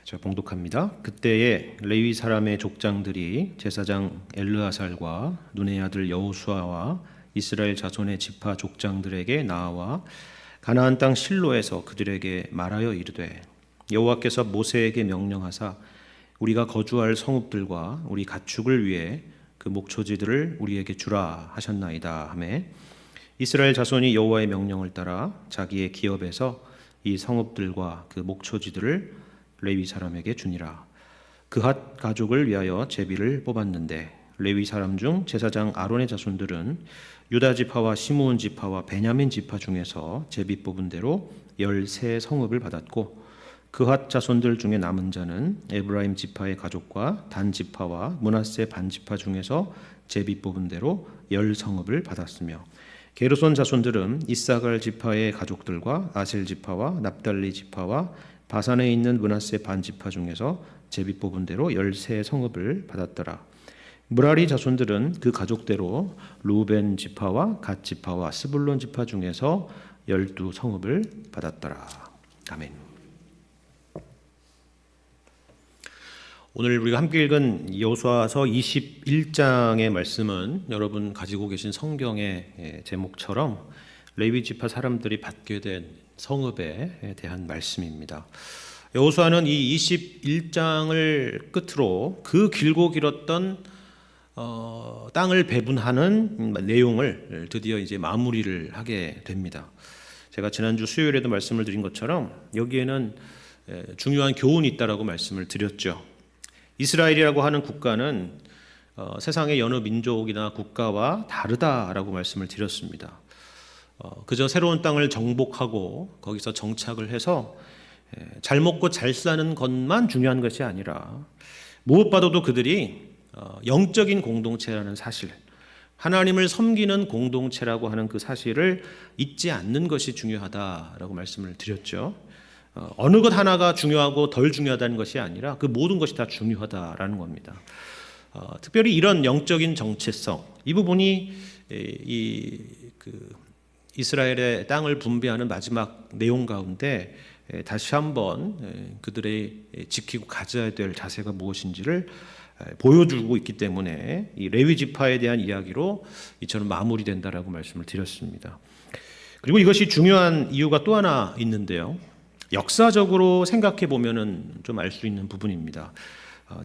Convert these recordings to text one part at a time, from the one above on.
자, 봉독합니다. 그때에 레위 사람의 족장들이 제사장 엘르아살과 눈의 아들 여호수아와 이스라엘 자손의 지파 족장들에게 나와 가나안 땅 실로에서 그들에게 말하여 이르되 여호와께서 모세에게 명령하사 우리가 거주할 성읍들과 우리 가축을 위해 그 목초지들을 우리에게 주라 하셨나이다 하매 이스라엘 자손이 여호와의 명령을 따라 자기의 기업에서 이 성읍들과 그 목초지들을 레위 사람에게 주니라. 그핫 가족을 위하여 제비를 뽑았는데 레위 사람 중 제사장 아론의 자손들은 유다 지파와 시므온 지파와 베냐민 지파 중에서 제비 뽑은 대로 13성읍을 받았고 그핫 자손들 중에 남은 자는 에브라임 지파의 가족과 단 지파와 므낫세 반 지파 중에서 제비 뽑은 대로 10성읍을 받았으며 게르손 자손들은 이사갈 지파의 가족들과 아셀 지파와 납달리 지파와 바산에 있는 므낫세 반 지파 중에서 제비 뽑은 대로 13성읍을 받았더라. 무라리 자손들은 그 가족대로 루벤 지파와 갓 지파와 스불론 지파 중에서 12성읍을 받았더라. 아멘. 오늘 우리가 함께 읽은 여호수아서 21장의 말씀은 여러분 가지고 계신 성경의 제목처럼 레위 지파 사람들이 받게 된 성읍에 대한 말씀입니다. 여호수아는 이 21장을 끝으로 그 길고 길었던 땅을 배분하는 내용을 드디어 이제 마무리를 하게 됩니다. 제가 지난주 수요일에도 말씀을 드린 것처럼 여기에는 중요한 교훈이 있다라고 말씀을 드렸죠. 이스라엘이라고 하는 국가는 세상의 여느 민족이나 국가와 다르다라고 말씀을 드렸습니다. 그저 새로운 땅을 정복하고 거기서 정착을 해서 잘 먹고 잘 사는 것만 중요한 것이 아니라 무엇보다도 그들이 영적인 공동체라는 사실, 하나님을 섬기는 공동체라고 하는 그 사실을 잊지 않는 것이 중요하다라고 말씀을 드렸죠. 어느 것 하나가 중요하고 덜 중요하다는 것이 아니라 그 모든 것이 다 중요하다라는 겁니다. 특별히 이런 영적인 정체성, 이 부분이 이스라엘의 땅을 분배하는 마지막 내용 가운데 다시 한번 그들의 지키고 가져야 될 자세가 무엇인지를 보여주고 있기 때문에 이 레위 지파에 대한 이야기로 이처럼 마무리된다라고 말씀을 드렸습니다. 그리고 이것이 중요한 이유가 또 하나 있는데요. 역사적으로 생각해 보면은 좀 알 수 있는 부분입니다.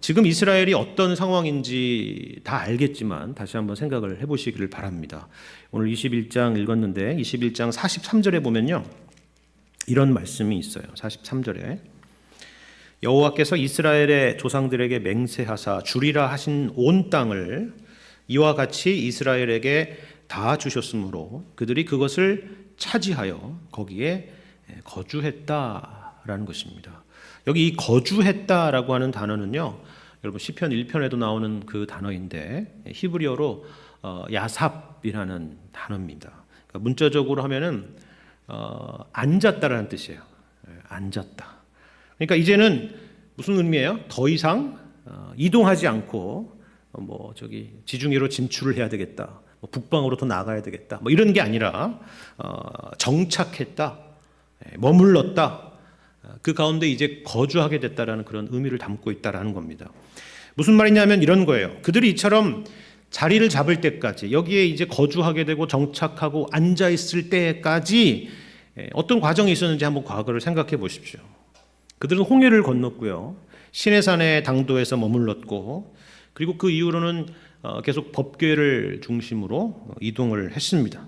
지금 이스라엘이 어떤 상황인지 다 알겠지만 다시 한번 생각을 해보시기를 바랍니다. 오늘 21장 읽었는데 21장 43절에 보면요, 이런 말씀이 있어요. 43절에 여호와께서 이스라엘의 조상들에게 맹세하사 주리라 하신 온 땅을 이와 같이 이스라엘에게 다 주셨으므로 그들이 그것을 차지하여 거기에 거주했다라는 것입니다. 여기 이 거주했다라고 하는 단어는요, 여러분 시편 1편에도 나오는 그 단어인데 히브리어로 야삽이라는 단어입니다. 그러니까 문자적으로 하면은 앉았다라는 뜻이에요. 앉았다. 그러니까 이제는 무슨 의미예요? 더 이상 이동하지 않고 지중해로 진출을 해야 되겠다, 북방으로 더 나가야 되겠다, 이런 게 아니라 정착했다, 머물렀다. 그 가운데 이제 거주하게 됐다라는 그런 의미를 담고 있다라는 겁니다. 무슨 말이냐면 이런 거예요. 그들이 이처럼 자리를 잡을 때까지, 여기에 이제 거주하게 되고 정착하고 앉아 있을 때까지 어떤 과정이 있었는지 한번 과거를 생각해 보십시오. 그들은 홍해를 건넜고요, 시내산의 당도에서 머물렀고, 그리고 그 이후로는 계속 법궤를 중심으로 이동을 했습니다.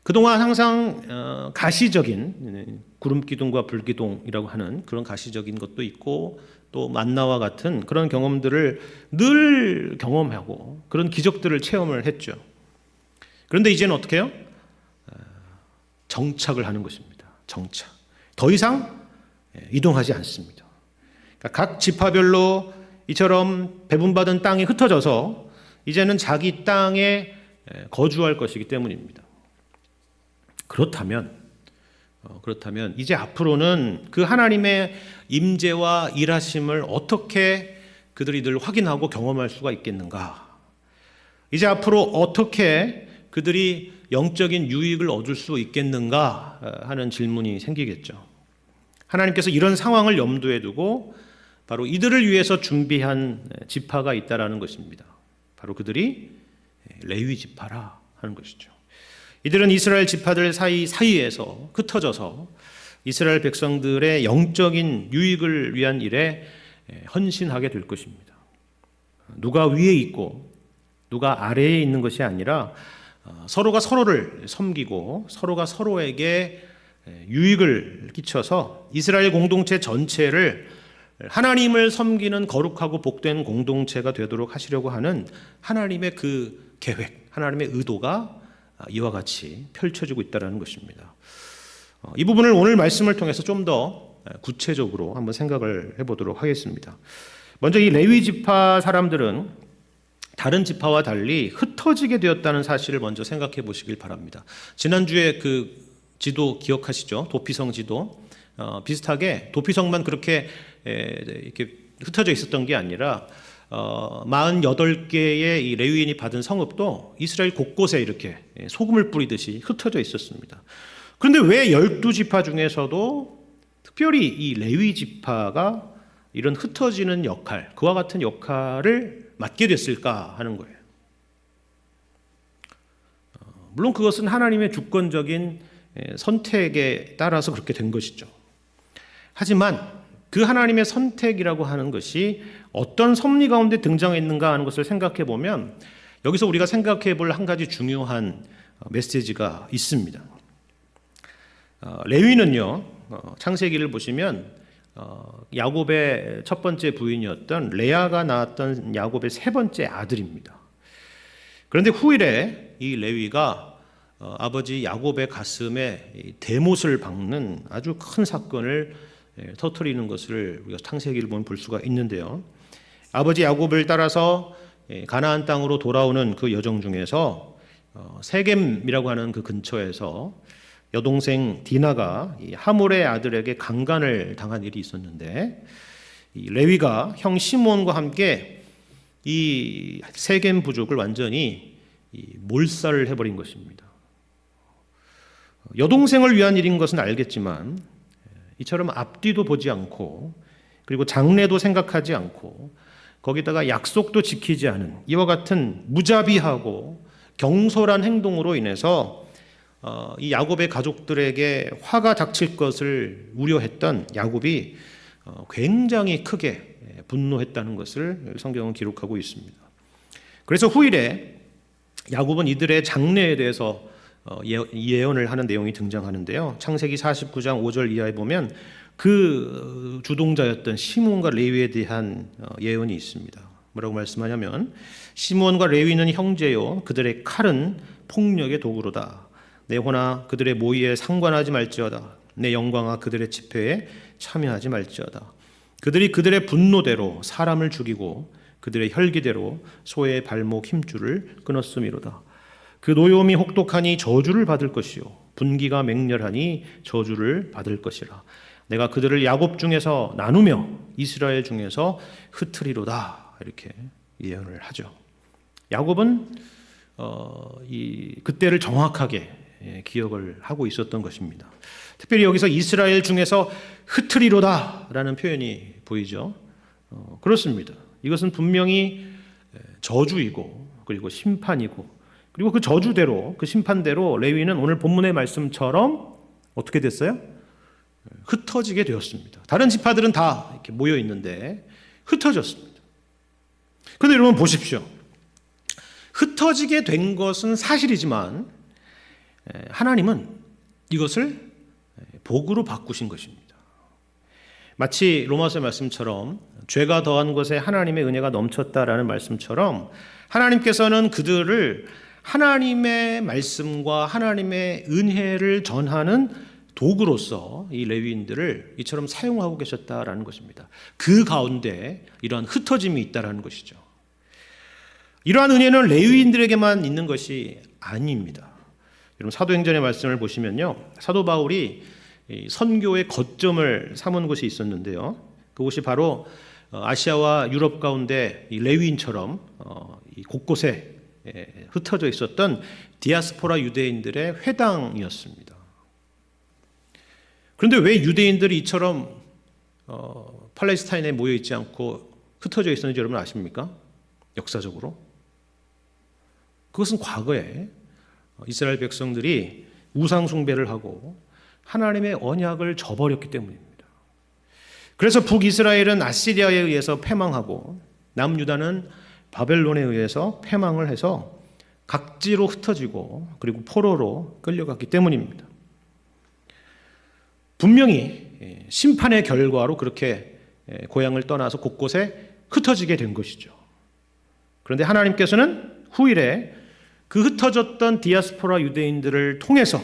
그동안 항상 가시적인 구름기둥과 불기둥이라고 하는 그런 가시적인 것도 있고, 또 만나와 같은 그런 경험들을 늘 경험하고 그런 기적들을 체험을 했죠. 그런데 이제는 어떻게 해요? 정착을 하는 것입니다. 정착. 더 이상 이동하지 않습니다. 그러니까 각 지파별로 이처럼 배분받은 땅이 흩어져서 이제는 자기 땅에 거주할 것이기 때문입니다. 그렇다면 이제 앞으로는 그 하나님의 임재와 일하심을 어떻게 그들이 늘 확인하고 경험할 수가 있겠는가? 이제 앞으로 어떻게 그들이 영적인 유익을 얻을 수 있겠는가 하는 질문이 생기겠죠. 하나님께서 이런 상황을 염두에 두고 바로 이들을 위해서 준비한 지파가 있다라는 것입니다. 바로 그들이 레위 지파라 하는 것이죠. 이들은 이스라엘 지파들 사이에서 흩어져서 이스라엘 백성들의 영적인 유익을 위한 일에 헌신하게 될 것입니다. 누가 위에 있고 누가 아래에 있는 것이 아니라 서로가 서로를 섬기고 서로가 서로에게 유익을 끼쳐서 이스라엘 공동체 전체를 하나님을 섬기는 거룩하고 복된 공동체가 되도록 하시려고 하는 하나님의 그 계획, 하나님의 의도가 이와 같이 펼쳐지고 있다는 것입니다. 이 부분을 오늘 말씀을 통해서 좀 더 구체적으로 한번 생각을 해보도록 하겠습니다. 먼저 이 레위 지파 사람들은 다른 지파와 달리 흩어지게 되었다는 사실을 먼저 생각해 보시길 바랍니다. 지난주에 그 지도 기억하시죠? 도피성 지도. 비슷하게 도피성만 그렇게 이렇게 흩어져 있었던 게 아니라 48개의 이 레위인이 받은 성읍도 이스라엘 곳곳에 이렇게 소금을 뿌리듯이 흩어져 있었습니다. 그런데 왜 12지파 중에서도 특별히 이 레위 지파가 이런 흩어지는 역할, 그와 같은 역할을 맡게 됐을까 하는 거예요. 물론 그것은 하나님의 주권적인 선택에 따라서 그렇게 된 것이죠. 하지만 그 하나님의 선택이라고 하는 것이 어떤 섭리 가운데 등장했는가 하는 것을 생각해 보면 여기서 우리가 생각해 볼 한 가지 중요한 메시지가 있습니다. 레위는요, 창세기를 보시면 야곱의 첫 번째 부인이었던 레아가 낳았던 야곱의 세 번째 아들입니다. 그런데 후일에 이 레위가 아버지 야곱의 가슴에 대못을 박는 아주 큰 사건을 터뜨리는 것을 우리가 창세기를 보면 볼 수가 있는데요. 아버지 야곱을 따라서 가나안 땅으로 돌아오는 그 여정 중에서 세겜이라고 하는 그 근처에서 여동생 디나가 하몰의 아들에게 강간을 당한 일이 있었는데 이 레위가 형 시므온과 함께 이 세겜 부족을 완전히 몰살을 해버린 것입니다. 여동생을 위한 일인 것은 알겠지만 이처럼 앞뒤도 보지 않고 그리고 장래도 생각하지 않고 거기다가 약속도 지키지 않은 이와 같은 무자비하고 경솔한 행동으로 인해서 이 야곱의 가족들에게 화가 닥칠 것을 우려했던 야곱이 굉장히 크게 분노했다는 것을 성경은 기록하고 있습니다. 그래서 후일에 야곱은 이들의 장래에 대해서 예언을 하는 내용이 등장하는데요. 창세기 49장 5절 이하에 보면 그 주동자였던 시므온과 레위에 대한 예언이 있습니다. 뭐라고 말씀하냐면 시므온과 레위는 형제요 그들의 칼은 폭력의 도구로다. 내 호나 그들의 모의에 상관하지 말지어다. 내 영광아 그들의 집회에 참여하지 말지어다. 그들이 그들의 분노대로 사람을 죽이고 그들의 혈기대로 소의 발목 힘줄을 끊었음이로다. 그 노여움이 혹독하니 저주를 받을 것이요 분기가 맹렬하니 저주를 받을 것이라. 내가 그들을 야곱 중에서 나누며 이스라엘 중에서 흩으리로다. 이렇게 예언을 하죠. 야곱은 그때를 정확하게 기억을 하고 있었던 것입니다. 특별히 여기서 이스라엘 중에서 흩으리로다라는 표현이 보이죠. 그렇습니다. 이것은 분명히 저주이고 그리고 심판이고 그리고 그 저주대로 그 심판대로 레위는 오늘 본문의 말씀처럼 어떻게 됐어요? 흩어지게 되었습니다. 다른 지파들은 다 이렇게 모여 있는데 흩어졌습니다. 그런데 여러분 보십시오. 흩어지게 된 것은 사실이지만 하나님은 이것을 복으로 바꾸신 것입니다. 마치 로마서 말씀처럼 죄가 더한 것에 하나님의 은혜가 넘쳤다라는 말씀처럼 하나님께서는 그들을 하나님의 말씀과 하나님의 은혜를 전하는 도구로서 이 레위인들을 이처럼 사용하고 계셨다라는 것입니다. 그 가운데 이러한 흩어짐이 있다라는 것이죠. 이러한 은혜는 레위인들에게만 있는 것이 아닙니다. 여러분 사도행전의 말씀을 보시면요, 사도 바울이 선교의 거점을 삼은 곳이 있었는데요. 그곳이 바로 아시아와 유럽 가운데 이 레위인처럼 곳곳에 흩어져 있었던 디아스포라 유대인들의 회당이었습니다. 그런데 왜 유대인들이 이처럼 팔레스타인에 모여 있지 않고 흩어져 있었는지 여러분 아십니까? 역사적으로. 그것은 과거에 이스라엘 백성들이 우상 숭배를 하고 하나님의 언약을 저버렸기 때문입니다. 그래서 북이스라엘은 아시리아에 의해서 패망하고 남유다는 바벨론에 의해서 패망을 해서 각지로 흩어지고 그리고 포로로 끌려갔기 때문입니다. 분명히 심판의 결과로 그렇게 고향을 떠나서 곳곳에 흩어지게 된 것이죠. 그런데 하나님께서는 후일에 그 흩어졌던 디아스포라 유대인들을 통해서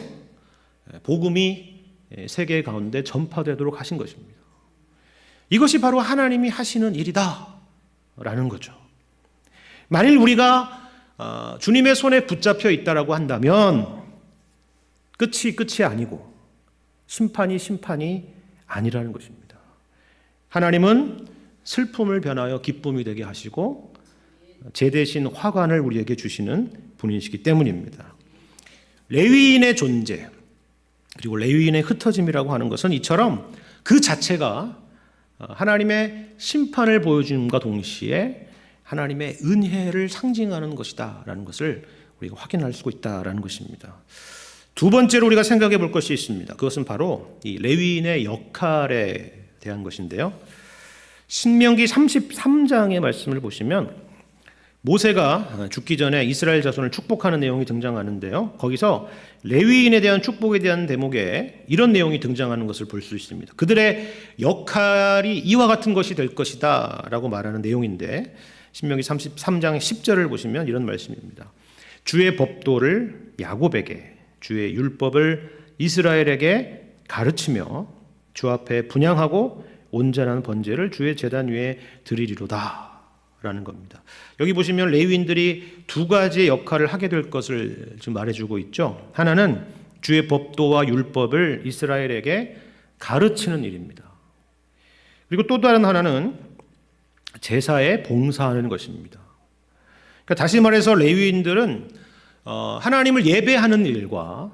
복음이 세계 가운데 전파되도록 하신 것입니다. 이것이 바로 하나님이 하시는 일이다 라는 거죠. 만일 우리가 주님의 손에 붙잡혀 있다라고 한다면 끝이 아니고 심판이 아니라는 것입니다. 하나님은 슬픔을 변하여 기쁨이 되게 하시고 제 대신 화관을 우리에게 주시는 분이시기 때문입니다. 레위인의 존재 그리고 레위인의 흩어짐이라고 하는 것은 이처럼 그 자체가 하나님의 심판을 보여줌과 동시에 하나님의 은혜를 상징하는 것이다라는 것을 우리가 확인할 수 있다라는 것입니다. 두 번째로 우리가 생각해 볼 것이 있습니다. 그것은 바로 이 레위인의 역할에 대한 것인데요. 신명기 33장의 말씀을 보시면 모세가 죽기 전에 이스라엘 자손을 축복하는 내용이 등장하는데요. 거기서 레위인에 대한 축복에 대한 대목에 이런 내용이 등장하는 것을 볼 수 있습니다. 그들의 역할이 이와 같은 것이 될 것이다 라고 말하는 내용인데 신명기 33장 10절을 보시면 이런 말씀입니다. 주의 법도를 야곱에게 주의 율법을 이스라엘에게 가르치며 주 앞에 분향하고 온전한 번제를 주의 제단 위에 드리리로다 라는 겁니다. 여기 보시면 레위인들이 두 가지의 역할을 하게 될 것을 지금 말해주고 있죠. 하나는 주의 법도와 율법을 이스라엘에게 가르치는 일입니다. 그리고 또 다른 하나는 제사에 봉사하는 것입니다. 그러니까 다시 말해서 레위인들은 하나님을 예배하는 일과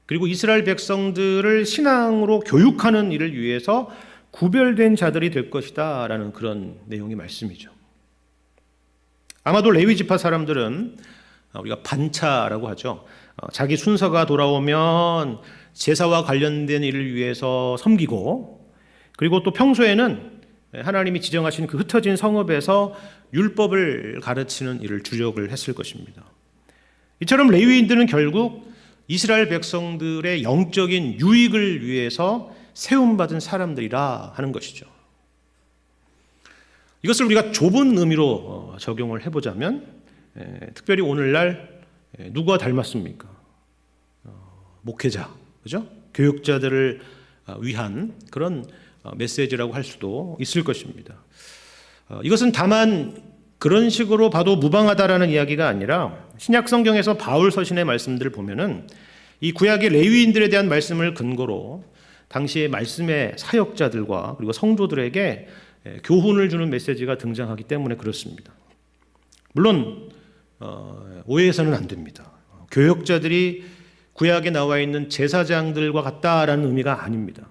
그리고 이스라엘 백성들을 신앙으로 교육하는 일을 위해서 구별된 자들이 될 것이다 라는 그런 내용의 말씀이죠. 아마도 레위 지파 사람들은 우리가 반차라고 하죠. 자기 순서가 돌아오면 제사와 관련된 일을 위해서 섬기고 그리고 또 평소에는 하나님이 지정하신 그 흩어진 성읍에서 율법을 가르치는 일을 주력을 했을 것입니다. 이처럼 레위인들은 결국 이스라엘 백성들의 영적인 유익을 위해서 세움받은 사람들이라 하는 것이죠. 이것을 우리가 좁은 의미로 적용을 해보자면 특별히 오늘날 누구와 닮았습니까? 목회자, 그죠? 교육자들을 위한 그런 메시지라고 할 수도 있을 것입니다. 이것은 다만 그런 식으로 봐도 무방하다라는 이야기가 아니라 신약 성경에서 바울 서신의 말씀들을 보면은 이 구약의 레위인들에 대한 말씀을 근거로 당시의 말씀의 사역자들과 그리고 성도들에게 교훈을 주는 메시지가 등장하기 때문에 그렇습니다. 물론 오해해서는 안 됩니다. 교역자들이 구약에 나와 있는 제사장들과 같다라는 의미가 아닙니다.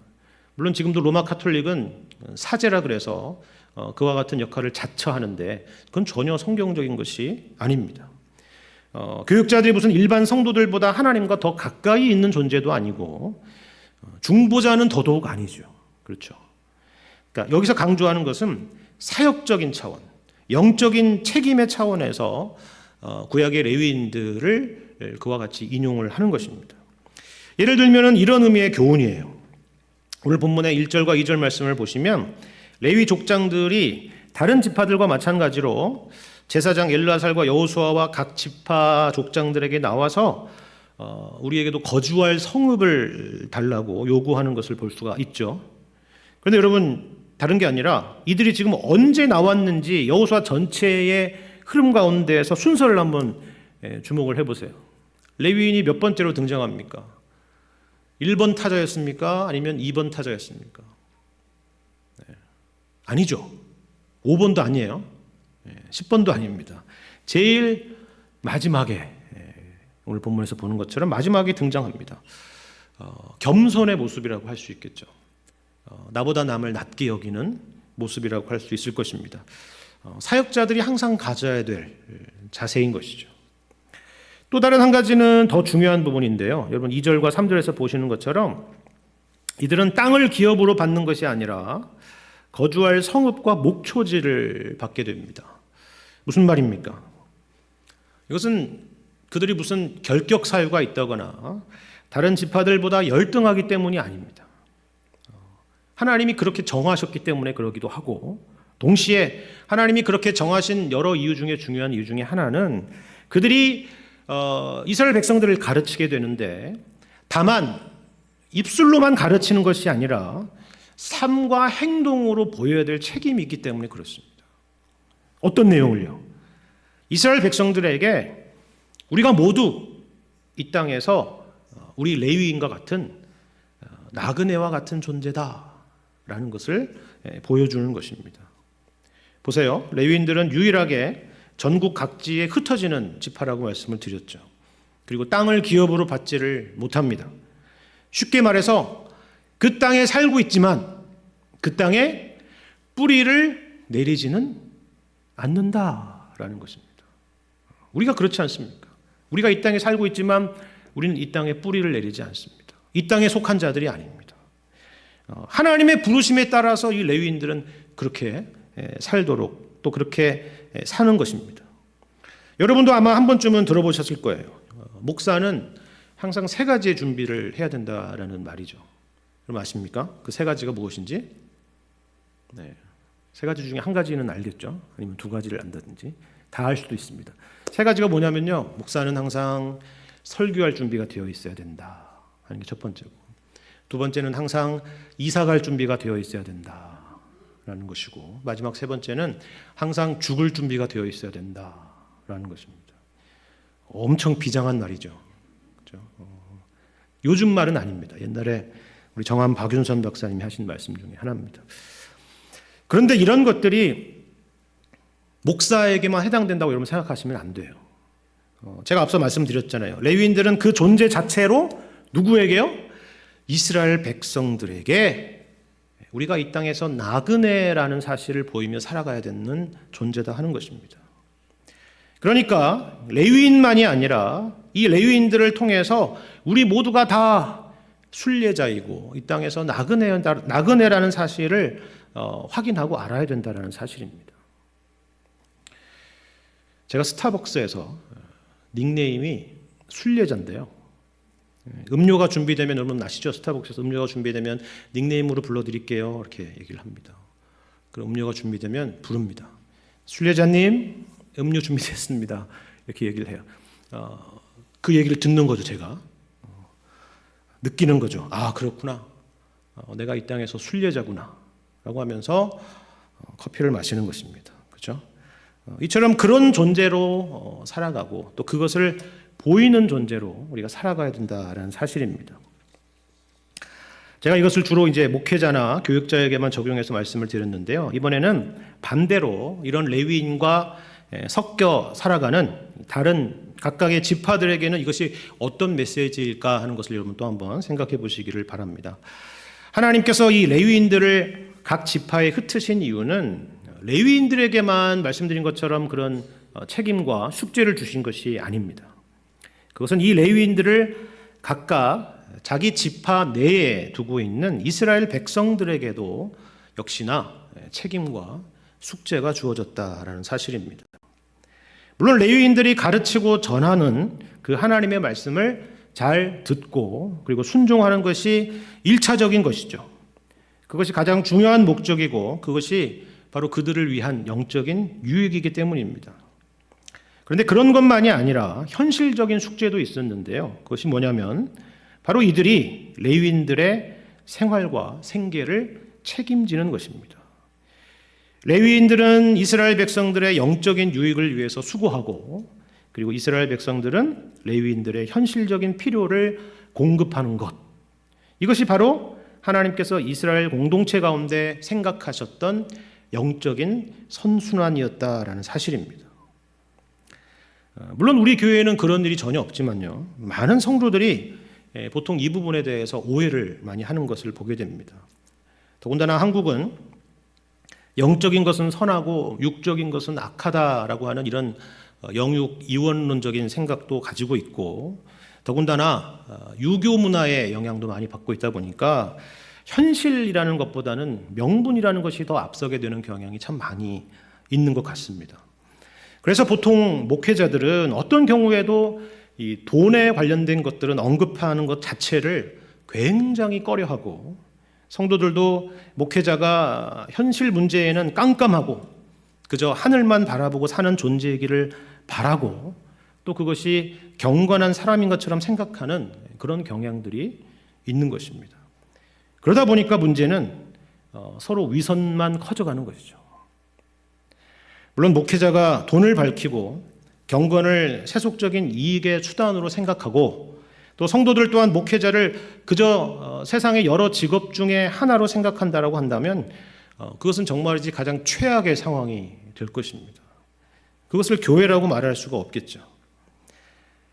물론 지금도 로마 카톨릭은 사제라 그래서 그와 같은 역할을 자처하는데 그건 전혀 성경적인 것이 아닙니다. 교육자들이 무슨 일반 성도들보다 하나님과 더 가까이 있는 존재도 아니고 중보자는 더더욱 아니죠. 그렇죠. 그러니까 여기서 강조하는 것은 사역적인 차원, 영적인 책임의 차원에서 구약의 레위인들을 그와 같이 인용을 하는 것입니다. 예를 들면 이런 의미의 교훈이에요. 오늘 본문의 1절과 2절 말씀을 보시면 레위 족장들이 다른 지파들과 마찬가지로 제사장 엘르아살과 여호수아와 각 지파 족장들에게 나와서 우리에게도 거주할 성읍을 달라고 요구하는 것을 볼 수가 있죠. 그런데 여러분 다른 게 아니라 이들이 지금 언제 나왔는지 여호수아 전체의 흐름 가운데에서 순서를 한번 주목을 해보세요. 레위인이 몇 번째로 등장합니까? 1번 타자였습니까? 아니면 2번 타자였습니까? 네. 아니죠. 5번도 아니에요. 10번도 아닙니다. 제일 마지막에 오늘 본문에서 보는 것처럼 마지막에 등장합니다. 겸손의 모습이라고 할 수 있겠죠. 나보다 남을 낮게 여기는 모습이라고 할 수 있을 것입니다. 사역자들이 항상 가져야 될 자세인 것이죠. 또 다른 한 가지는 더 중요한 부분인데요. 여러분 2절과 3절에서 보시는 것처럼 이들은 땅을 기업으로 받는 것이 아니라 거주할 성읍과 목초지를 받게 됩니다. 무슨 말입니까? 이것은 그들이 무슨 결격 사유가 있다거나 다른 지파들보다 열등하기 때문이 아닙니다. 하나님이 그렇게 정하셨기 때문에 그러기도 하고, 동시에 하나님이 그렇게 정하신 여러 이유 중에 중요한 이유 중에 하나는 그들이 이스라엘 백성들을 가르치게 되는데, 다만 입술로만 가르치는 것이 아니라 삶과 행동으로 보여야 될 책임이 있기 때문에 그렇습니다. 어떤 내용을요? 이스라엘 백성들에게 우리가 모두 이 땅에서 우리 레위인과 같은 나그네와 같은 존재다라는 것을 보여주는 것입니다. 보세요. 레위인들은 유일하게 전국 각지에 흩어지는 지파라고 말씀을 드렸죠. 그리고 땅을 기업으로 받지를 못합니다. 쉽게 말해서 그 땅에 살고 있지만 그 땅에 뿌리를 내리지는 않는다라는 것입니다. 우리가 그렇지 않습니까? 우리가 이 땅에 살고 있지만 우리는 이 땅에 뿌리를 내리지 않습니다. 이 땅에 속한 자들이 아닙니다. 하나님의 부르심에 따라서 이 레위인들은 그렇게 살도록 또 그렇게 사는 것입니다. 여러분도 아마 한 번쯤은 들어보셨을 거예요. 목사는 항상 세 가지의 준비를 해야 된다라는 말이죠. 여러분 아십니까? 그 세 가지가 무엇인지? 네. 세 가지 중에 한 가지는 알겠죠? 아니면 두 가지를 안다든지 다 알 수도 있습니다. 세 가지가 뭐냐면요. 목사는 항상 설교할 준비가 되어 있어야 된다 하는 게 첫 번째고, 두 번째는 항상 이사 갈 준비가 되어 있어야 된다라는 것이고, 마지막 세 번째는 항상 죽을 준비가 되어 있어야 된다라는 것입니다. 엄청 비장한 말이죠. 그렇죠? 요즘 말은 아닙니다. 옛날에 우리 정한 박윤선 박사님이 하신 말씀 중에 하나입니다. 그런데 이런 것들이 목사에게만 해당된다고 여러분 생각하시면 안 돼요. 제가 앞서 말씀드렸잖아요. 레위인들은 그 존재 자체로 누구에게요? 이스라엘 백성들에게 우리가 이 땅에서 나그네라는 사실을 보이며 살아가야 되는 존재다 하는 것입니다. 그러니까 레위인만이 아니라 이 레위인들을 통해서 우리 모두가 다 순례자이고 이 땅에서 나그네라는 사실을 확인하고 알아야 된다는 사실입니다. 제가 스타벅스에서 닉네임이 순례자인데요. 음료가 준비되면, 여러분 아시죠? 스타벅스에서 음료가 준비되면 닉네임으로 불러드릴게요 이렇게 얘기를 합니다. 그럼 음료가 준비되면 부릅니다. 순례자님 음료 준비됐습니다 이렇게 얘기를 해요. 그 얘기를 듣는 거죠. 제가 느끼는 거죠. 아 그렇구나, 내가 이 땅에서 순례자구나 라고 하면서 커피를 마시는 것입니다. 그렇죠? 이처럼 그런 존재로 살아가고 또 그것을 보이는 존재로 우리가 살아가야 된다라는 사실입니다. 제가 이것을 주로 이제 목회자나 교육자에게만 적용해서 말씀을 드렸는데요. 이번에는 반대로 이런 레위인과 섞여 살아가는 다른 각각의 지파들에게는 이것이 어떤 메시지일까 하는 것을 여러분 또 한번 생각해 보시기를 바랍니다. 하나님께서 이 레위인들을 각 지파에 흩으신 이유는 레위인들에게만 말씀드린 것처럼 그런 책임과 숙제를 주신 것이 아닙니다. 그것은 이 레위인들을 각각 자기 지파 내에 두고 있는 이스라엘 백성들에게도 역시나 책임과 숙제가 주어졌다라는 사실입니다. 물론 레위인들이 가르치고 전하는 그 하나님의 말씀을 잘 듣고 그리고 순종하는 것이 1차적인 것이죠. 그것이 가장 중요한 목적이고 그것이 바로 그들을 위한 영적인 유익이기 때문입니다. 그런데 그런 것만이 아니라 현실적인 숙제도 있었는데요. 그것이 뭐냐면 바로 이들이 레위인들의 생활과 생계를 책임지는 것입니다. 레위인들은 이스라엘 백성들의 영적인 유익을 위해서 수고하고 그리고 이스라엘 백성들은 레위인들의 현실적인 필요를 공급하는 것, 이것이 바로 하나님께서 이스라엘 공동체 가운데 생각하셨던 영적인 선순환이었다라는 사실입니다. 물론 우리 교회에는 그런 일이 전혀 없지만요, 많은 성도들이 보통 이 부분에 대해서 오해를 많이 하는 것을 보게 됩니다. 더군다나 한국은 영적인 것은 선하고 육적인 것은 악하다라고 하는 이런 영육 이원론적인 생각도 가지고 있고, 더군다나 유교 문화의 영향도 많이 받고 있다 보니까 현실이라는 것보다는 명분이라는 것이 더 앞서게 되는 경향이 참 많이 있는 것 같습니다. 그래서 보통 목회자들은 어떤 경우에도 이 돈에 관련된 것들은 언급하는 것 자체를 굉장히 꺼려하고, 성도들도 목회자가 현실 문제에는 깜깜하고 그저 하늘만 바라보고 사는 존재이기를 바라고, 또 그것이 경건한 사람인 것처럼 생각하는 그런 경향들이 있는 것입니다. 그러다 보니까 문제는 서로 위선만 커져가는 것이죠. 물론 목회자가 돈을 밝히고 경건을 세속적인 이익의 수단으로 생각하고, 또 성도들 또한 목회자를 그저 세상의 여러 직업 중에 하나로 생각한다라고 한다면 그것은 정말이지 가장 최악의 상황이 될 것입니다. 그것을 교회라고 말할 수가 없겠죠.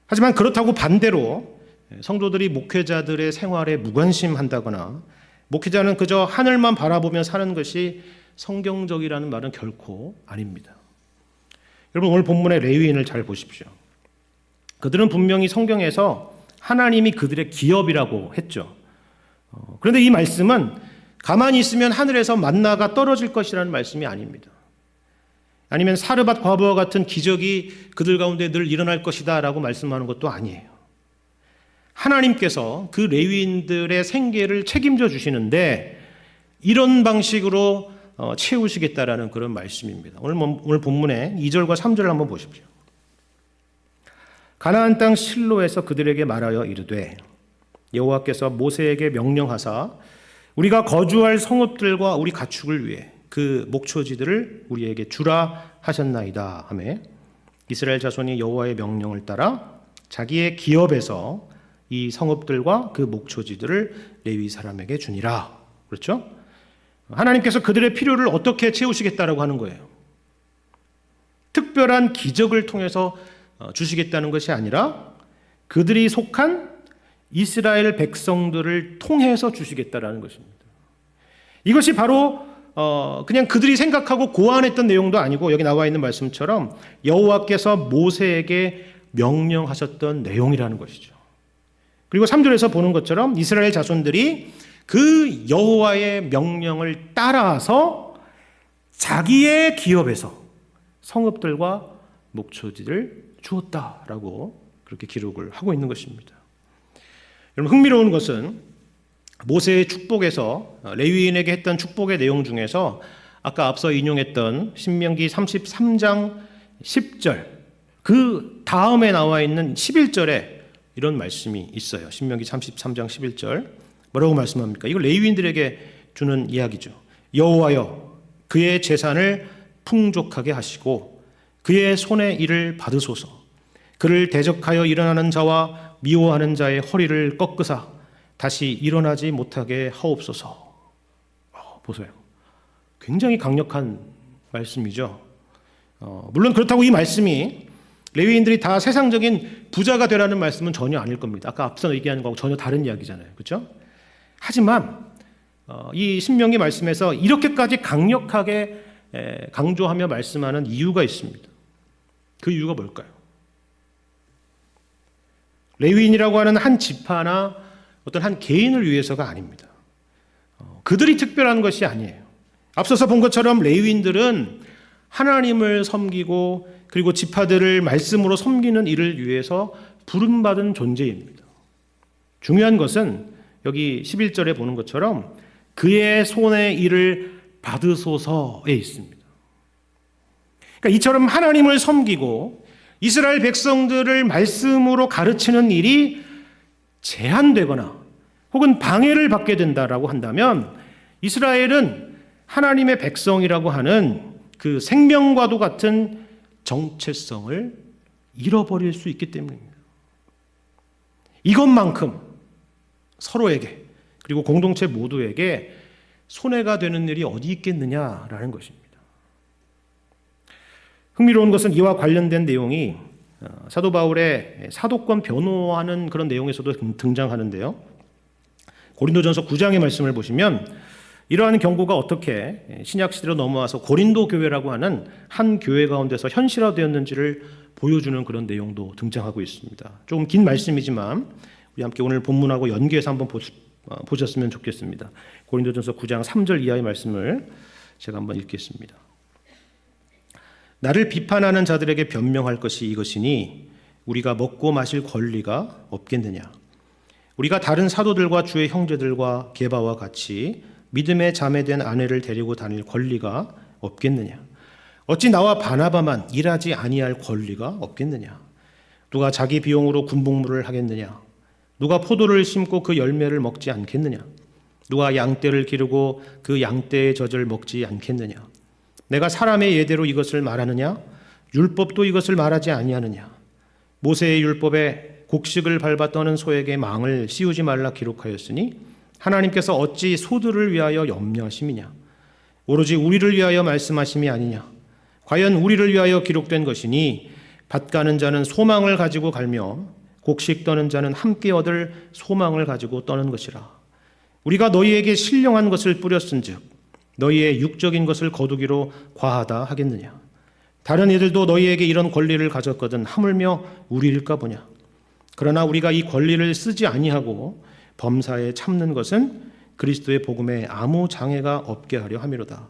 하지만 그렇다고 반대로 성도들이 목회자들의 생활에 무관심한다거나 목회자는 그저 하늘만 바라보며 사는 것이 성경적이라는 말은 결코 아닙니다. 여러분, 오늘 본문의 레위인을 잘 보십시오. 그들은 분명히 성경에서 하나님이 그들의 기업이라고 했죠. 그런데 이 말씀은 가만히 있으면 하늘에서 만나가 떨어질 것이라는 말씀이 아닙니다. 아니면 사르밧 과부와 같은 기적이 그들 가운데 늘 일어날 것이다 라고 말씀하는 것도 아니에요. 하나님께서 그 레위인들의 생계를 책임져 주시는데 이런 방식으로 채우시겠다라는 그런 말씀입니다. 오늘 본문의 2절과 3절을 한번 보십시오. 가나안 땅 실로에서 그들에게 말하여 이르되 여호와께서 모세에게 명령하사 우리가 거주할 성읍들과 우리 가축을 위해 그 목초지들을 우리에게 주라 하셨나이다 하매 이스라엘 자손이 여호와의 명령을 따라 자기의 기업에서 이 성읍들과 그 목초지들을 레위 사람에게 주니라. 그렇죠? 하나님께서 그들의 필요를 어떻게 채우시겠다라고 하는 거예요. 특별한 기적을 통해서 주시겠다는 것이 아니라 그들이 속한 이스라엘 백성들을 통해서 주시겠다라는 것입니다. 이것이 바로 그냥 그들이 생각하고 고안했던 내용도 아니고 여기 나와 있는 말씀처럼 여호와께서 모세에게 명령하셨던 내용이라는 것이죠. 그리고 3절에서 보는 것처럼 이스라엘 자손들이 그 여호와의 명령을 따라서 자기의 기업에서 성읍들과 목초지를 주었다라고 그렇게 기록을 하고 있는 것입니다. 여러분, 흥미로운 것은 모세의 축복에서 레위인에게 했던 축복의 내용 중에서 아까 앞서 인용했던 신명기 33장 10절 그 다음에 나와 있는 11절에 이런 말씀이 있어요. 신명기 33장 11절 뭐라고 말씀합니까? 이거 레위인들에게 주는 이야기죠. 여호와여 그의 재산을 풍족하게 하시고 그의 손의 일을 받으소서. 그를 대적하여 일어나는 자와 미워하는 자의 허리를 꺾으사 다시 일어나지 못하게 하옵소서. 보세요. 굉장히 강력한 말씀이죠. 물론 그렇다고 이 말씀이 레위인들이 다 세상적인 부자가 되라는 말씀은 전혀 아닐 겁니다. 아까 앞서 얘기한 거하고 전혀 다른 이야기잖아요. 그렇죠? 하지만 이 신명기 말씀에서 이렇게까지 강력하게 강조하며 말씀하는 이유가 있습니다. 그 이유가 뭘까요? 레위인이라고 하는 한 지파나 어떤 한 개인을 위해서가 아닙니다. 그들이 특별한 것이 아니에요. 앞서서 본 것처럼 레위인들은 하나님을 섬기고 그리고 지파들을 말씀으로 섬기는 일을 위해서 부름받은 존재입니다. 중요한 것은 여기 11절에 보는 것처럼 그의 손의 일을 받으소서에 있습니다. 그러니까 이처럼 하나님을 섬기고 이스라엘 백성들을 말씀으로 가르치는 일이 제한되거나 혹은 방해를 받게 된다라고 한다면 이스라엘은 하나님의 백성이라고 하는 그 생명과도 같은 정체성을 잃어버릴 수 있기 때문입니다. 이것만큼 서로에게 그리고 공동체 모두에게 손해가 되는 일이 어디 있겠느냐라는 것입니다. 흥미로운 것은 이와 관련된 내용이 사도 바울의 사도권 변호하는 그런 내용에서도 등장하는데요. 고린도전서 9장의 말씀을 보시면 이러한 경고가 어떻게 신약 시대로 넘어와서 고린도 교회라고 하는 한 교회 가운데서 현실화되었는지를 보여주는 그런 내용도 등장하고 있습니다. 조금 긴 말씀이지만 우리 함께 오늘 본문하고 연계해서 한번 보셨으면 좋겠습니다. 고린도전서 9장 3절 이하의 말씀을 제가 한번 읽겠습니다. 나를 비판하는 자들에게 변명할 것이 이것이니 우리가 먹고 마실 권리가 없겠느냐. 우리가 다른 사도들과 주의 형제들과 게바와 같이 믿음의 자매된 아내를 데리고 다닐 권리가 없겠느냐. 어찌 나와 바나바만 일하지 아니할 권리가 없겠느냐. 누가 자기 비용으로 군복무를 하겠느냐. 누가 포도를 심고 그 열매를 먹지 않겠느냐. 누가 양떼를 기르고 그 양떼의 젖을 먹지 않겠느냐. 내가 사람의 예대로 이것을 말하느냐. 율법도 이것을 말하지 아니하느냐. 모세의 율법에 곡식을 밟아 떠는 소에게 망을 씌우지 말라 기록하였으니 하나님께서 어찌 소들을 위하여 염려하심이냐. 오로지 우리를 위하여 말씀하심이 아니냐. 과연 우리를 위하여 기록된 것이니 밭 가는 자는 소망을 가지고 갈며 곡식 떠는 자는 함께 얻을 소망을 가지고 떠는 것이라. 우리가 너희에게 신령한 것을 뿌렸은즉 너희의 육적인 것을 거두기로 과하다 하겠느냐. 다른 이들도 너희에게 이런 권리를 가졌거든 하물며 우리일까 보냐. 그러나 우리가 이 권리를 쓰지 아니하고 범사에 참는 것은 그리스도의 복음에 아무 장애가 없게 하려 함이로다.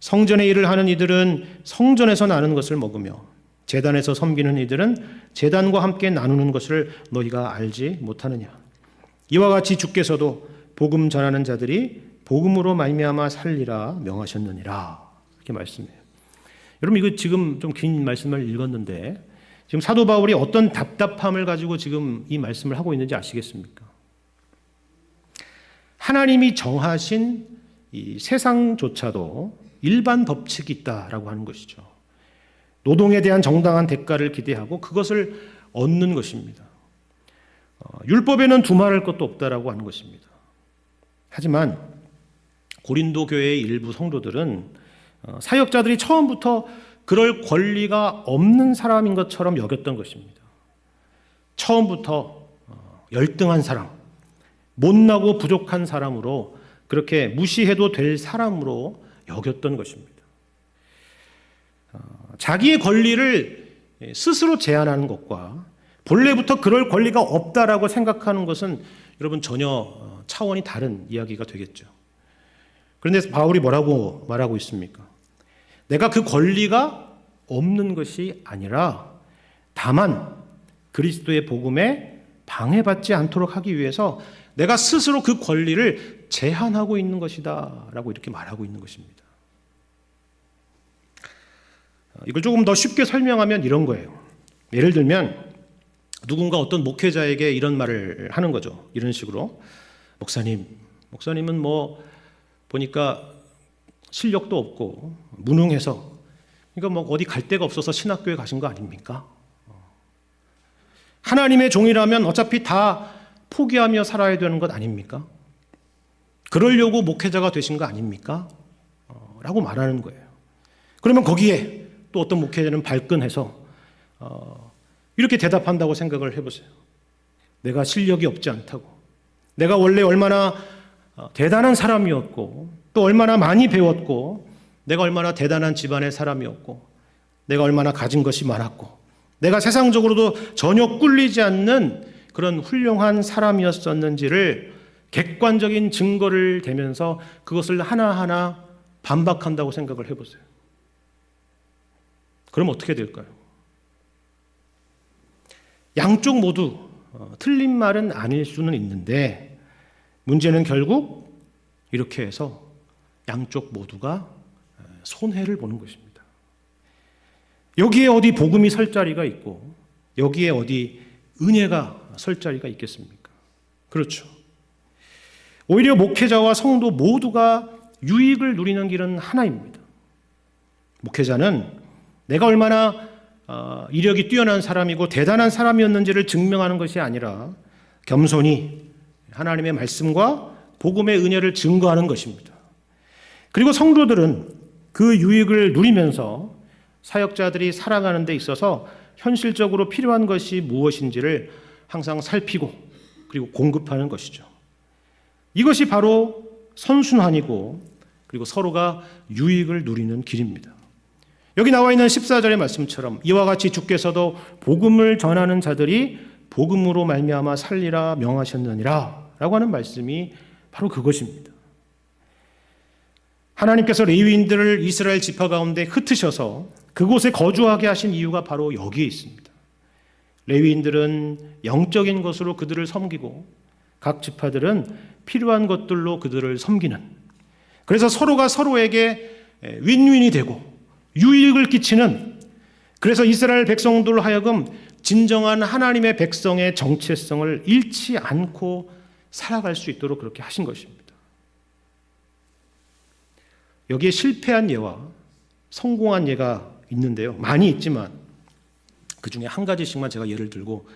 성전의 일을 하는 이들은 성전에서 나는 것을 먹으며 제단에서 섬기는 이들은 제단과 함께 나누는 것을 너희가 알지 못하느냐. 이와 같이 주께서도 복음 전하는 자들이 복음으로 말미암아 살리라 명하셨느니라. 이렇게 말씀해요. 여러분 이거 지금 좀 긴 말씀을 읽었는데 지금 사도 바울이 어떤 답답함을 가지고 지금 이 말씀을 하고 있는지 아시겠습니까? 하나님이 정하신 이 세상조차도 일반 법칙이 있다라고 하는 것이죠. 노동에 대한 정당한 대가를 기대하고 그것을 얻는 것입니다. 율법에는 두말할 것도 없다라고 하는 것입니다. 하지만 고린도 교회의 일부 성도들은 사역자들이 처음부터 그럴 권리가 없는 사람인 것처럼 여겼던 것입니다. 처음부터 열등한 사람, 못나고 부족한 사람으로 그렇게 무시해도 될 사람으로 여겼던 것입니다. 자기의 권리를 스스로 제한하는 것과 본래부터 그럴 권리가 없다라고 생각하는 것은 여러분 전혀 차원이 다른 이야기가 되겠죠. 그런데 바울이 뭐라고 말하고 있습니까? 내가 그 권리가 없는 것이 아니라 다만 그리스도의 복음에 방해받지 않도록 하기 위해서 내가 스스로 그 권리를 제한하고 있는 것이다 라고 이렇게 말하고 있는 것입니다. 이걸 조금 더 쉽게 설명하면 이런 거예요. 예를 들면 누군가 어떤 목회자에게 이런 말을 하는 거죠. 이런 식으로 목사님은 뭐 보니까 실력도 없고 무능해서 그러니까 뭐 어디 갈 데가 없어서 신학교에 가신 거 아닙니까? 하나님의 종이라면 어차피 다 포기하며 살아야 되는 것 아닙니까? 그러려고 목회자가 되신 거 아닙니까? 라고 말하는 거예요. 그러면 거기에 또 어떤 목회자는 발끈해서 이렇게 대답한다고 생각을 해보세요. 내가 실력이 없지 않다고, 내가 원래 얼마나 대단한 사람이었고 또 얼마나 많이 배웠고 내가 얼마나 대단한 집안의 사람이었고 내가 얼마나 가진 것이 많았고 내가 세상적으로도 전혀 꿀리지 않는 그런 훌륭한 사람이었었는지를 객관적인 증거를 대면서 그것을 하나하나 반박한다고 생각을 해보세요. 그럼 어떻게 될까요? 양쪽 모두 틀린 말은 아닐 수는 있는데 문제는 결국 이렇게 해서 양쪽 모두가 손해를 보는 것입니다. 여기에 어디 복음이 설 자리가 있고 여기에 어디 은혜가 설 자리가 있겠습니까? 그렇죠. 오히려 목회자와 성도 모두가 유익을 누리는 길은 하나입니다. 목회자는 내가 얼마나 이력이 뛰어난 사람이고 대단한 사람이었는지를 증명하는 것이 아니라 겸손히 하나님의 말씀과 복음의 은혜를 증거하는 것입니다. 그리고 성도들은 그 유익을 누리면서 사역자들이 살아가는 데 있어서 현실적으로 필요한 것이 무엇인지를 항상 살피고 그리고 공급하는 것이죠. 이것이 바로 선순환이고 그리고 서로가 유익을 누리는 길입니다. 여기 나와 있는 14절의 말씀처럼 이와 같이 주께서도 복음을 전하는 자들이 복음으로 말미암아 살리라 명하셨느니라 라고 하는 말씀이 바로 그것입니다. 하나님께서 레위인들을 이스라엘 지파 가운데 흩으셔서 그곳에 거주하게 하신 이유가 바로 여기에 있습니다. 레위인들은 영적인 것으로 그들을 섬기고 각 지파들은 필요한 것들로 그들을 섬기는, 그래서 서로가 서로에게 윈윈이 되고 유익을 끼치는, 그래서 이스라엘 백성들 하여금 진정한 하나님의 백성의 정체성을 잃지 않고 살아갈 수 있도록 그렇게 하신 것입니다. 여기에 실패한 예와 성공한 예가 있는데요. 많이 있지만 그 중에 한 가지씩만 제가 예를 들고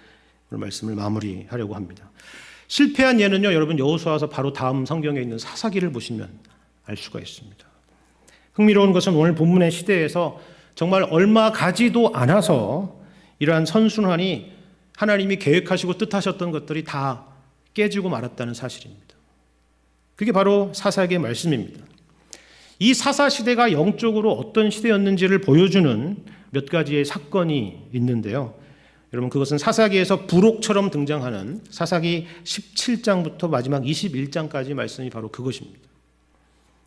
오늘 말씀을 마무리하려고 합니다. 실패한 예는요, 여러분 여호수아서 바로 다음 성경에 있는 사사기를 보시면 알 수가 있습니다. 흥미로운 것은 오늘 본문의 시대에서 정말 얼마 가지도 않아서 이러한 선순환이 하나님이 계획하시고 뜻하셨던 것들이 다 깨지고 말았다는 사실입니다. 그게 바로 사사기의 말씀입니다. 이 사사 시대가 영적으로 어떤 시대였는지를 보여주는 몇 가지의 사건이 있는데요. 여러분 그것은 사사기에서 부록처럼 등장하는 사사기 17장부터 마지막 21장까지 말씀이 바로 그것입니다.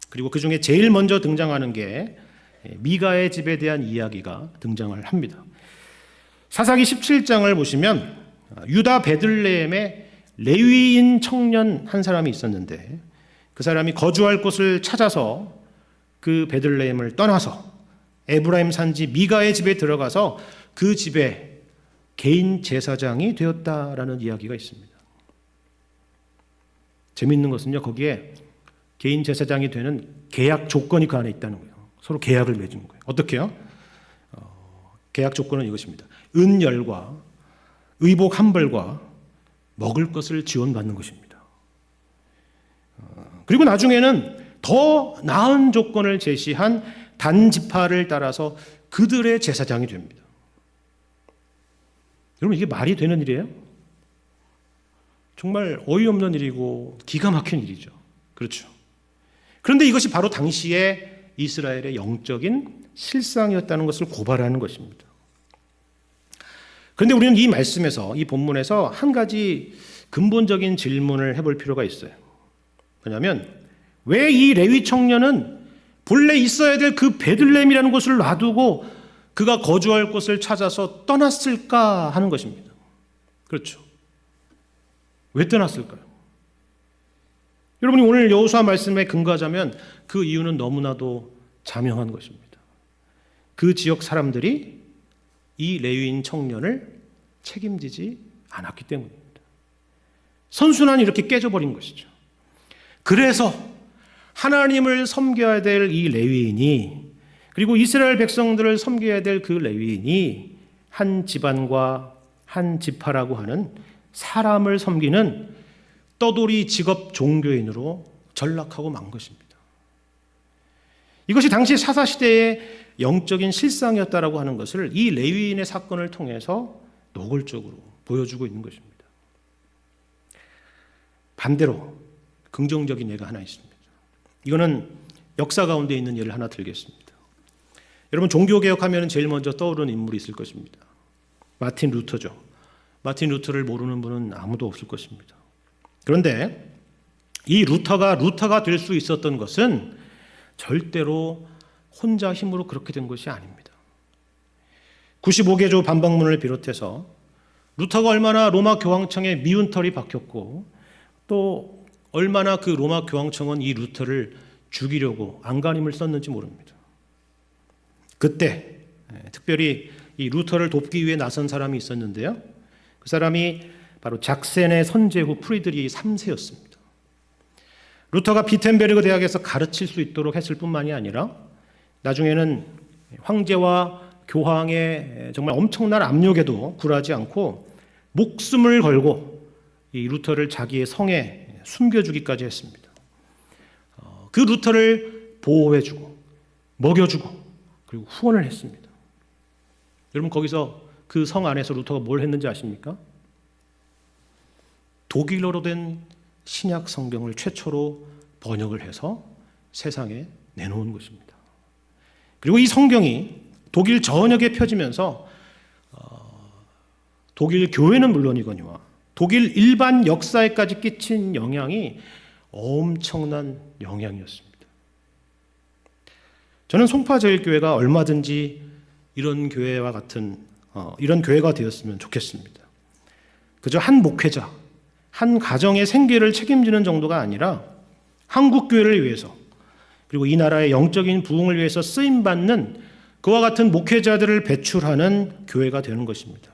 그리고 그 중에 제일 먼저 등장하는 게 미가의 집에 대한 이야기가 등장을 합니다. 사사기 17장을 보시면 유다 베들레헴에 레위인 청년 한 사람이 있었는데 그 사람이 거주할 곳을 찾아서 그 베들레헴을 떠나서 에브라임 산지 미가의 집에 들어가서 그 집에 개인 제사장이 되었다라는 이야기가 있습니다. 재미있는 것은요, 거기에 개인 제사장이 되는 계약 조건이 그 안에 있다는 거예요. 서로 계약을 맺은 거예요. 어떻게요? 계약 조건은 이것입니다. 은열과 의복 한 벌과 먹을 것을 지원받는 것입니다. 그리고 나중에는 더 나은 조건을 제시한 단지파를 따라서 그들의 제사장이 됩니다. 여러분 이게 말이 되는 일이에요? 정말 어이없는 일이고 기가 막힌 일이죠. 그렇죠. 그런데 이것이 바로 당시의 이스라엘의 영적인 실상이었다는 것을 고발하는 것입니다. 그런데 우리는 이 말씀에서, 이 본문에서 한 가지 근본적인 질문을 해볼 필요가 있어요. 왜냐하면 왜 이 레위 청년은 본래 있어야 될 그 베들레헴이라는 곳을 놔두고 그가 거주할 곳을 찾아서 떠났을까 하는 것입니다. 그렇죠. 왜 떠났을까요? 여러분이 오늘 여호수아 말씀에 근거하자면 그 이유는 너무나도 자명한 것입니다. 그 지역 사람들이 이 레위인 청년을 책임지지 않았기 때문입니다. 선순환이 이렇게 깨져버린 것이죠. 그래서 하나님을 섬겨야 될 이 레위인이, 그리고 이스라엘 백성들을 섬겨야 될 그 레위인이 한 집안과 한 지파라고 하는 사람을 섬기는 떠돌이 직업 종교인으로 전락하고 만 것입니다. 이것이 당시 사사시대의 영적인 실상이었다라고 하는 것을 이 레위인의 사건을 통해서 노골적으로 보여주고 있는 것입니다. 반대로 긍정적인 예가 하나 있습니다. 이거는 역사 가운데 있는 예를 하나 들겠습니다. 여러분 종교개혁하면 제일 먼저 떠오르는 인물이 있을 것입니다. 마틴 루터죠. 마틴 루터를 모르는 분은 아무도 없을 것입니다. 그런데 이 루터가 될 수 있었던 것은 절대로 혼자 힘으로 그렇게 된 것이 아닙니다. 95개조 반박문을 비롯해서 루터가 얼마나 로마 교황청에 미운 털이 박혔고 또 얼마나 그 로마 교황청은 이 루터를 죽이려고 안간힘을 썼는지 모릅니다. 그때 특별히 이 루터를 돕기 위해 나선 사람이 있었는데요. 그 사람이 바로 작센의 선제후 프리드리히 3세였습니다. 루터가 비텐베르그 대학에서 가르칠 수 있도록 했을 뿐만이 아니라 나중에는 황제와 교황의 정말 엄청난 압력에도 굴하지 않고 목숨을 걸고 이 루터를 자기의 성에 숨겨주기까지 했습니다. 그 루터를 보호해주고 먹여주고 그리고 후원을 했습니다. 여러분 거기서 그 성 안에서 루터가 뭘 했는지 아십니까? 독일어로 된 신약 성경을 최초로 번역을 해서 세상에 내놓은 것입니다. 그리고 이 성경이 독일 전역에 펴지면서 독일 교회는 물론이거니와 독일 일반 역사에까지 끼친 영향이 엄청난 영향이었습니다. 저는 송파제일교회가 얼마든지 이런 교회와 같은 이런 교회가 되었으면 좋겠습니다. 그저 한 목회자, 한 가정의 생계를 책임지는 정도가 아니라 한국 교회를 위해서 그리고 이 나라의 영적인 부흥을 위해서 쓰임받는 그와 같은 목회자들을 배출하는 교회가 되는 것입니다.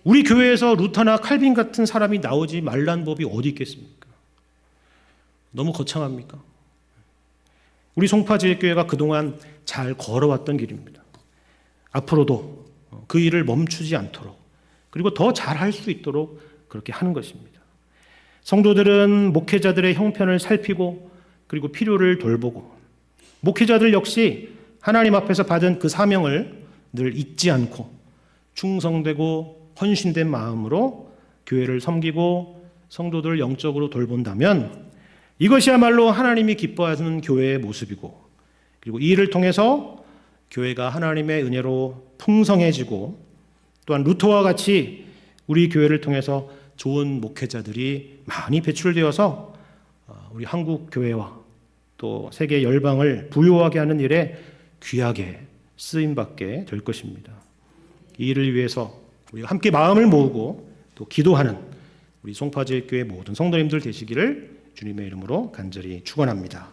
우리 교회에서 루터나 칼빈 같은 사람이 나오지 말란 법이 어디 있겠습니까? 너무 거창합니까? 우리 송파제일교회가 그동안 잘 걸어왔던 길입니다. 앞으로도 그 일을 멈추지 않도록 그리고 더 잘할 수 있도록 그렇게 하는 것입니다. 성도들은 목회자들의 형편을 살피고 그리고 필요를 돌보고 목회자들 역시 하나님 앞에서 받은 그 사명을 늘 잊지 않고 충성되고 헌신된 마음으로 교회를 섬기고 성도들을 영적으로 돌본다면 이것이야말로 하나님이 기뻐하는 교회의 모습이고 그리고 이 일을 통해서 교회가 하나님의 은혜로 풍성해지고 또한 루터와 같이 우리 교회를 통해서 좋은 목회자들이 많이 배출되어서 우리 한국 교회와 또 세계 열방을 부요하게 하는 일에 귀하게 쓰임받게 될 것입니다. 이 일을 위해서 우리가 함께 마음을 모으고 또 기도하는 우리 송파제일교회 모든 성도님들 되시기를 주님의 이름으로 간절히 축원합니다.